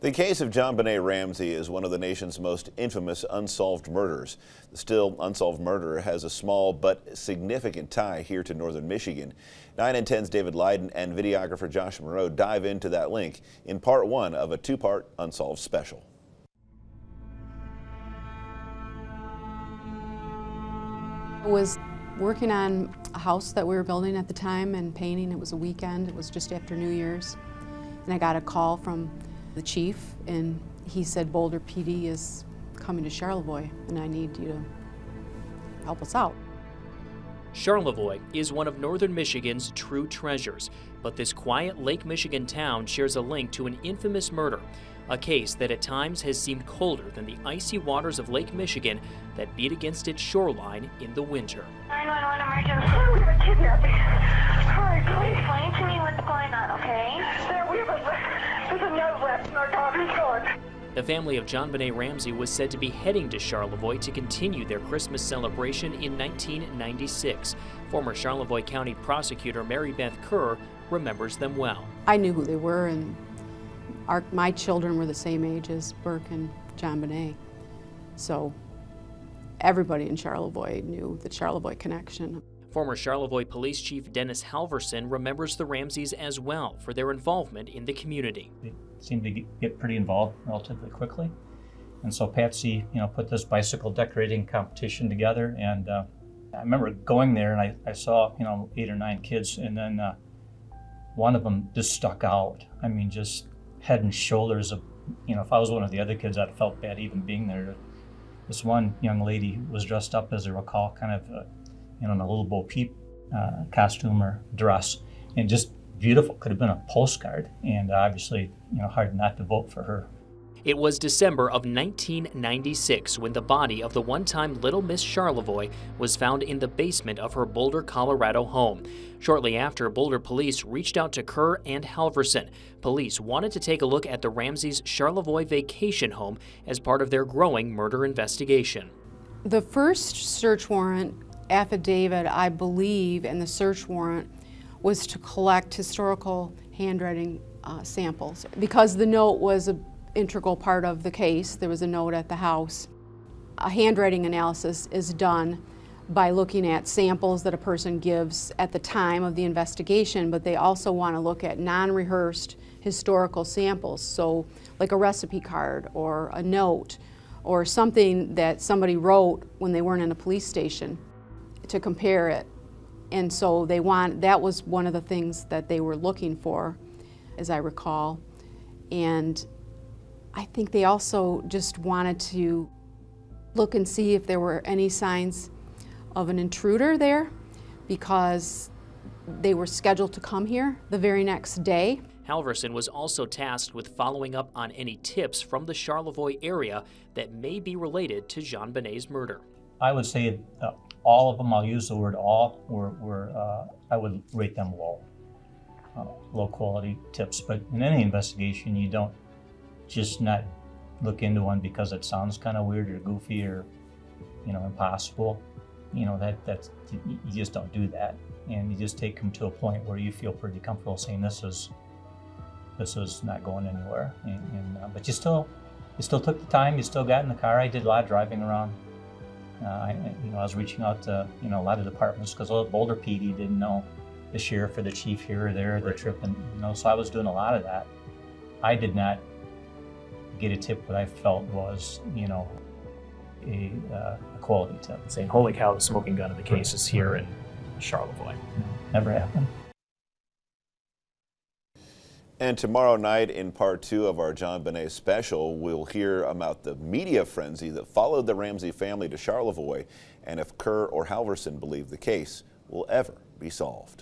The case of JonBenet Ramsey is one of the nation's most infamous unsolved murders. The still unsolved murder has a small but significant tie here to northern Michigan. 9 and 10's David Leiden and videographer Josh Monroe dive into that link in part one of a two-part Unsolved special. I was working on a house that we were building at the time and painting. It was a weekend. It was just after New Year's. And I got a call from the chief, and he said Boulder PD is coming to Charlevoix and I need you to help us out. Charlevoix is one of northern Michigan's true treasures, but this quiet Lake Michigan town shares a link to an infamous murder, a case that at times has seemed colder than the icy waters of Lake Michigan that beat against its shoreline in the winter. 911 emergency. We have a kidnapping. Hurry, please explain to me what's going on, okay? There's a note left in our daughter's car. The family of JonBenet Ramsey was said to be heading to Charlevoix to continue their Christmas celebration in 1996. Former Charlevoix County prosecutor Mary Beth Kerr remembers them well. I knew who they were, and my children were the same age as Burke and JonBenet. So everybody in Charlevoix knew the Charlevoix connection. Former Charlevoix Police Chief Dennis Halverson remembers the Ramseys as well for their involvement in the community. They seemed to get pretty involved relatively quickly. And so Patsy, put this bicycle decorating competition together. And I remember going there and I saw, 8 or 9 kids, and then one of them just stuck out. I mean, just head and shoulders of, if I was one of the other kids, I'd have felt bad even being there. This one young lady was dressed up, as I recall, kind of in a little Bo Peep costume or dress, and just beautiful. Could have been a postcard, and obviously, hard not to vote for her. It was December of 1996 when the body of the one-time Little Miss Charlevoix was found in the basement of her Boulder, Colorado home. Shortly after, Boulder police reached out to Kerr and Halverson. Police wanted to take a look at the Ramseys' Charlevoix vacation home as part of their growing murder investigation. The first search warrant affidavit, I believe, and the search warrant was to collect historical handwriting samples. Because the note was an integral part of the case, there was a note at the house. A handwriting analysis is done by looking at samples that a person gives at the time of the investigation, but they also want to look at non-rehearsed historical samples, so like a recipe card or a note or something that somebody wrote when they weren't in a police station, to compare it. And so that was one of the things that they were looking for, as I recall. And I think they also just wanted to look and see if there were any signs of an intruder there, because they were scheduled to come here the very next day. Halverson was also tasked with following up on any tips from the Charlevoix area that may be related to JonBenet's murder. I would say all of them, I'll use the word all, I would rate them low quality tips. But in any investigation, you don't just not look into one because it sounds kind of weird or goofy or, impossible. You just don't do that. And you just take them to a point where you feel pretty comfortable saying this is not going anywhere. But you still took the time, you still got in the car. I did a lot of driving around. I was reaching out to a lot of departments, because Boulder PD didn't know the sheriff or the chief here or there, the trip, and so I was doing a lot of that. I did not get a tip that I felt was a quality tip. Saying, holy cow, the smoking gun of the case is here in Charlevoix. Never happened. And tomorrow night in part 2 of our JonBenet special, we'll hear about the media frenzy that followed the Ramsey family to Charlevoix, and if Kerr or Halverson believe the case will ever be solved.